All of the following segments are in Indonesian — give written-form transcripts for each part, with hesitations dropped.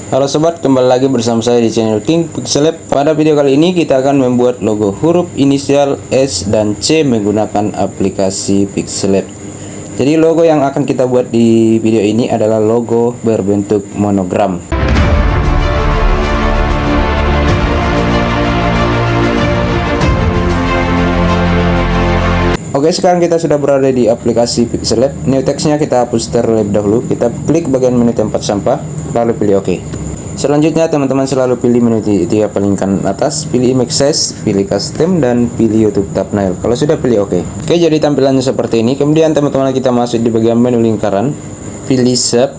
Halo sobat, kembali lagi bersama saya di channel King Pixel Lab. Pada video kali ini kita akan membuat logo huruf inisial S dan C menggunakan aplikasi Pixel Lab. Jadi logo yang akan kita buat di video ini adalah logo berbentuk monogram. Oke, sekarang kita sudah berada di aplikasi Pixel Lab. New text-nya kita hapus terlebih dahulu. Kita klik bagian menu tempat sampah, lalu pilih OK. Selanjutnya teman-teman selalu pilih menu tiga paling kanan atas, pilih image size, pilih custom, dan pilih YouTube thumbnail. Kalau sudah pilih OK. Oke, jadi tampilannya seperti ini. Kemudian teman-teman kita masuk di bagian menu lingkaran, pilih shape.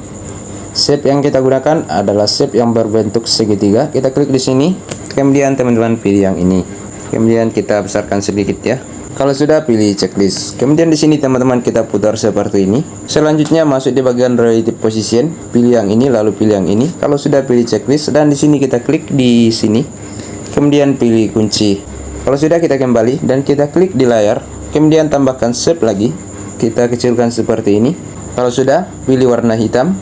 Shape yang kita gunakan adalah shape yang berbentuk segitiga. Kita klik di sini. Kemudian teman-teman pilih yang ini. Kemudian kita besarkan sedikit ya. Kalau sudah, pilih checklist. Kemudian di sini teman-teman kita putar seperti ini. Selanjutnya masuk di bagian relative position, pilih yang ini lalu pilih yang ini. Kalau sudah, pilih checklist dan di sini kita klik di sini. Kemudian pilih kunci. Kalau sudah, kita kembali dan kita klik di layar. Kemudian tambahkan shape lagi. Kita kecilkan seperti ini. Kalau sudah, pilih warna hitam.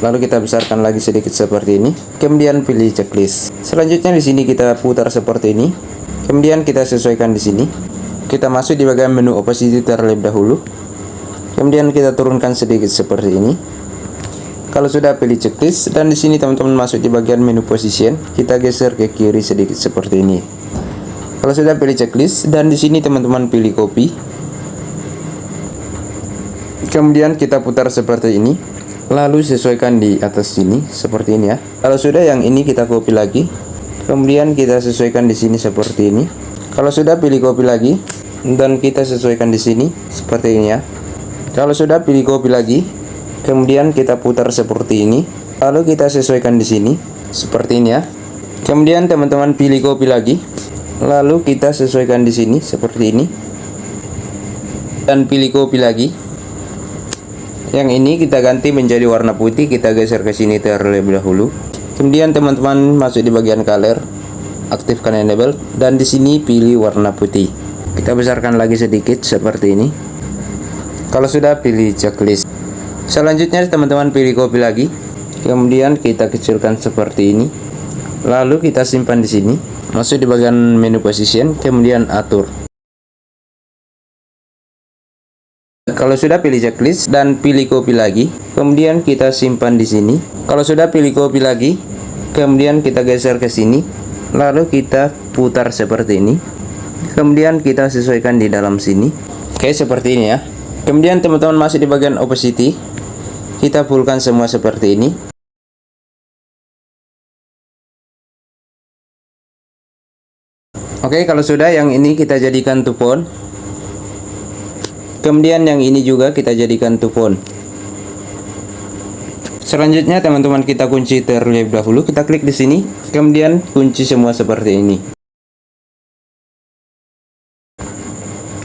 Lalu kita besarkan lagi sedikit seperti ini. Kemudian pilih checklist. Selanjutnya di sini kita putar seperti ini. Kemudian kita sesuaikan di sini. Kita masuk di bagian menu opacity terlebih dahulu. Kemudian kita turunkan sedikit seperti ini. Kalau sudah, pilih checklist dan di sini teman-teman masuk di bagian menu position, kita geser ke kiri sedikit seperti ini. Kalau sudah, pilih checklist dan di sini teman-teman pilih copy. Kemudian kita putar seperti ini. Lalu sesuaikan di atas sini seperti ini ya. Kalau sudah, yang ini kita copy lagi. Kemudian kita sesuaikan di sini seperti ini. Kalau sudah, pilih copy lagi dan kita sesuaikan di sini seperti ini ya. Kalau sudah, pilih copy lagi. Kemudian kita putar seperti ini. Lalu kita sesuaikan di sini seperti ini ya. Kemudian teman-teman pilih copy lagi. Lalu kita sesuaikan di sini seperti ini. Dan pilih copy lagi. Yang ini kita ganti menjadi warna putih, kita geser ke sini terlebih dahulu. Kemudian teman-teman masuk di bagian color, aktifkan enable dan di sini pilih warna putih. Kita besarkan lagi sedikit seperti ini. Kalau sudah, pilih checklist. Selanjutnya teman-teman pilih copy lagi. Kemudian kita kecilkan seperti ini. Lalu kita simpan di sini. Masuk di bagian menu position, kemudian atur. Kalau sudah, pilih checklist dan pilih copy lagi. Kemudian kita simpan di sini. Kalau sudah, pilih copy lagi. Kemudian kita geser ke sini. Lalu kita putar seperti ini. Kemudian kita sesuaikan di dalam sini. Oke, seperti ini ya. Kemudian teman-teman masuk di bagian opacity. Kita fullkan semua seperti ini. Oke, kalau sudah, yang ini kita jadikan to font. Kemudian yang ini juga kita jadikan to font. Selanjutnya teman-teman kita kunci terlebih dahulu. Kita klik di sini. Kemudian kunci semua seperti ini.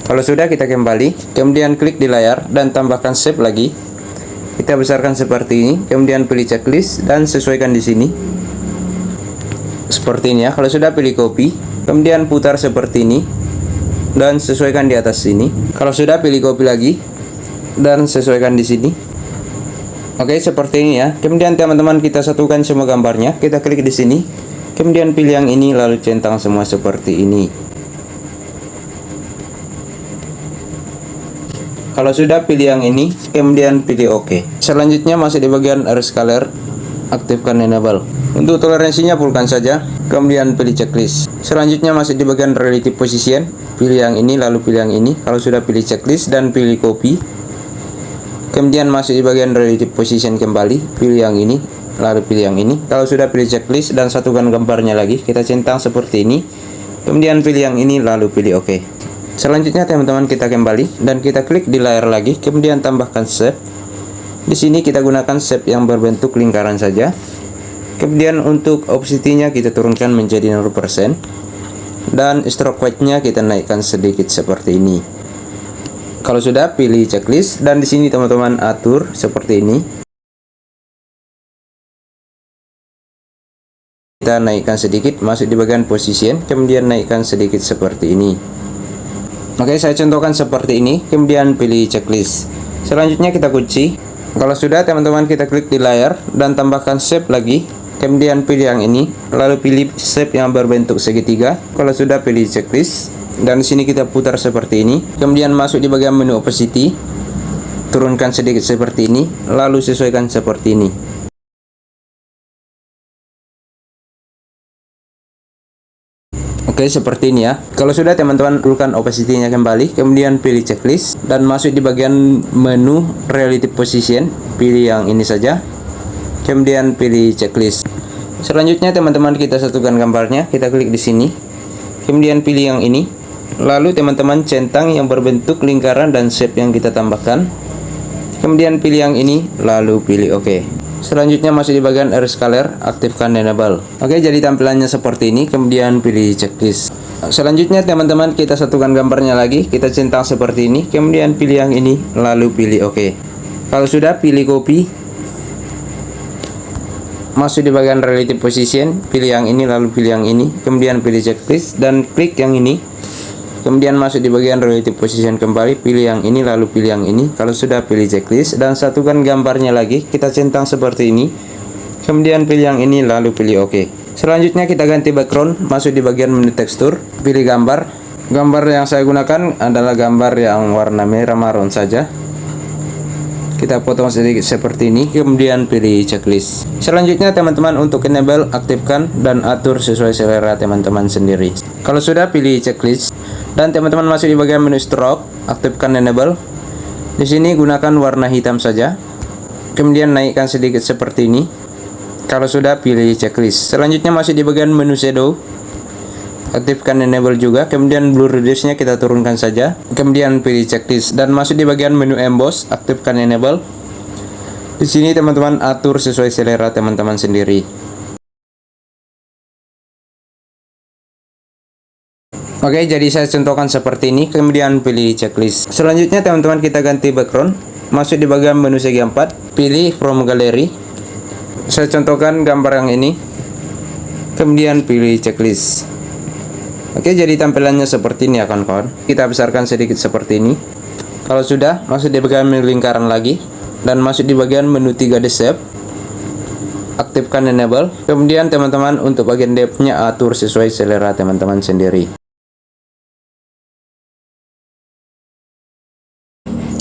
Kalau sudah, kita kembali. Kemudian klik di layar dan tambahkan shape lagi. Kita besarkan seperti ini. Kemudian pilih checklist dan sesuaikan di sini. Seperti ini ya. Kalau sudah, pilih copy. Kemudian putar seperti ini dan sesuaikan di atas sini. Kalau sudah, pilih copy lagi dan sesuaikan di sini. Oke, seperti ini ya. Kemudian teman-teman kita satukan semua gambarnya. Kita klik di sini. Kemudian pilih yang ini lalu centang semua seperti ini. Kalau sudah, pilih yang ini, kemudian pilih OK. Selanjutnya masih di bagian arrange color, aktifkan enable. Untuk toleransinya fullkan saja. Kemudian pilih checklist. Selanjutnya masih di bagian relative position, pilih yang ini lalu pilih yang ini. Kalau sudah, pilih checklist dan pilih copy. Kemudian masuk di bagian relative position kembali, pilih yang ini lalu pilih yang ini. Kalau sudah, pilih checklist dan satukan gambarnya lagi. Kita centang seperti ini. Kemudian pilih yang ini lalu pilih OK. Selanjutnya teman-teman kita kembali dan kita klik di layar lagi. Kemudian tambahkan shape. Di sini kita gunakan shape yang berbentuk lingkaran saja. Kemudian untuk opacity-nya kita turunkan menjadi 0% dan stroke weight-nya kita naikkan sedikit seperti ini. Kalau sudah, pilih checklist dan di sini teman-teman atur seperti ini. Kita naikkan sedikit, masuk di bagian position, kemudian naikkan sedikit seperti ini. Oke, saya contohkan seperti ini. Kemudian pilih checklist. Selanjutnya kita kunci. Kalau sudah, teman-teman kita klik di layar dan tambahkan shape lagi. kemudian pilih yang ini, lalu pilih shape yang berbentuk segitiga. Kalau sudah, pilih checklist, dan di sini kita putar seperti ini. Kemudian masuk di bagian menu opacity, turunkan sedikit seperti ini, lalu sesuaikan seperti ini. Oke, seperti ini ya. Kalau sudah, teman-teman turunkan opacity-nya kembali, kemudian pilih checklist dan masuk di bagian menu relative position, pilih yang ini saja. Kemudian pilih checklist. Selanjutnya teman-teman kita satukan gambarnya, kita klik di sini. Kemudian pilih yang ini. Lalu teman-teman centang yang berbentuk lingkaran dan shape yang kita tambahkan. Kemudian pilih yang ini, lalu pilih OK. Selanjutnya masuk di bagian erase color, aktifkan enable. Oke, jadi tampilannya seperti ini, kemudian pilih checklist. Selanjutnya teman-teman kita satukan gambarnya lagi, kita centang seperti ini, kemudian pilih yang ini, lalu pilih OK. Kalau sudah, pilih copy. Masuk di bagian relative position, pilih yang ini, lalu pilih yang ini, kemudian pilih checklist dan klik yang ini. Kemudian masuk di bagian relative position kembali, pilih yang ini, lalu pilih yang ini. Kalau sudah, pilih checklist dan satukan gambarnya lagi, kita centang seperti ini. Kemudian pilih yang ini, lalu pilih OK. Selanjutnya kita ganti background, masuk di bagian menu tekstur, pilih gambar. Gambar yang saya gunakan adalah gambar yang warna merah marun saja. Kita potong sedikit seperti ini, kemudian pilih checklist. Selanjutnya teman-teman untuk enable, aktifkan dan atur sesuai selera teman-teman sendiri. Kalau sudah, pilih checklist dan teman-teman masuk di bagian menu stroke, aktifkan enable. Di sini gunakan warna hitam saja. Kemudian naikkan sedikit seperti ini. Kalau sudah, pilih checklist. Selanjutnya masuk di bagian menu shadow, aktifkan enable juga. Kemudian blur reduce-nya kita turunkan saja. Kemudian pilih checklist dan masuk di bagian menu emboss, aktifkan enable. Di sini teman-teman atur sesuai selera teman-teman sendiri. Oke, jadi saya contohkan seperti ini, kemudian pilih checklist. Selanjutnya teman-teman kita ganti background, masuk di bagian menu segi 4, pilih from gallery. Saya contohkan gambar yang ini, kemudian pilih checklist. Oke, jadi tampilannya seperti ini ya kawan-kawan. Kita besarkan sedikit seperti ini. Kalau sudah, masuk di bagian menu lingkaran lagi dan masuk di bagian menu 3D shape, aktifkan enable. Kemudian teman-teman untuk bagian depth-nya atur sesuai selera teman-teman sendiri.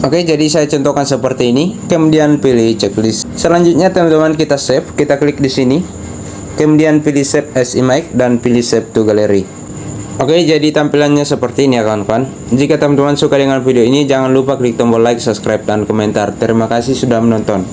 Oke, jadi saya contohkan seperti ini, kemudian pilih checklist. Selanjutnya teman-teman kita save, kita klik di sini, kemudian pilih save as image dan pilih save to gallery. Oke, jadi tampilannya seperti ini ya kawan-kawan. Jika teman-teman suka dengan video ini, jangan lupa klik tombol like, subscribe, dan komentar. Terima kasih sudah menonton.